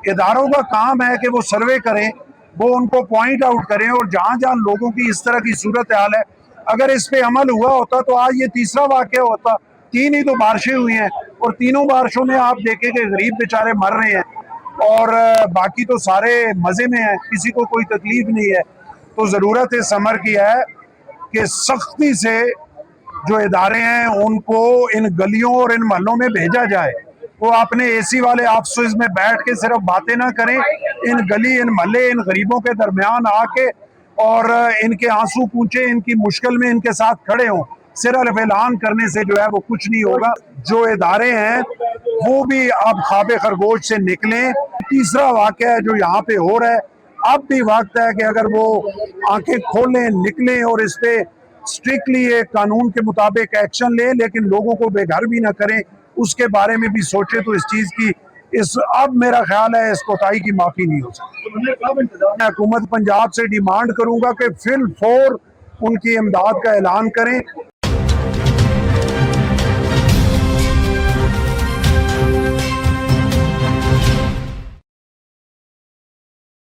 اداروں کا کام ہے کہ وہ سروے کریں، وہ ان کو پوائنٹ آؤٹ کریں، اور جہاں جہاں لوگوں کی اس طرح کی صورتحال ہے، اگر اس پہ عمل ہوا ہوتا تو آج یہ تیسرا واقعہ ہوتا۔ 3 ہی تو بارشیں ہوئی ہیں، اور تینوں بارشوں میں آپ دیکھیں کہ غریب بیچارے مر رہے ہیں، اور باقی تو سارے مزے میں ہیں، کسی کو کوئی تکلیف نہیں ہے۔ تو ضرورت اس امر کی ہے کہ سختی سے جو ادارے ہیں ان کو ان گلیوں اور ان محلوں میں بھیجا جائے، وہ اپنے اے سی والے آفسز میں بیٹھ کے صرف باتیں نہ کریں، ان گلی، ان محلے، ان غریبوں کے درمیان آ کے اور ان کے آنسو پوچھیں، ان کی مشکل میں ان کے ساتھ کھڑے ہوں۔ صرف اعلان کرنے سے جو ہے وہ کچھ نہیں ہوگا۔ جو ادارے ہیں وہ بھی اب خواب خرگوش سے نکلیں۔ تیسرا واقعہ ہے جو یہاں پہ ہو رہا ہے، اب بھی وقت ہے کہ اگر وہ آنکھیں کھولیں، نکلیں اور اس پہ اسٹرکٹلی ایک قانون کے مطابق ایکشن لیں، لیکن لوگوں کو بے گھر بھی نہ کریں، اس کے بارے میں بھی سوچیں، تو اس چیز کی اب میرا خیال ہے اس کوتاہی کی معافی نہیں ہو سکتی۔ میں حکومت پنجاب سے ڈیمانڈ کروں گا کہ فی الفور ان کی امداد کا اعلان کریں،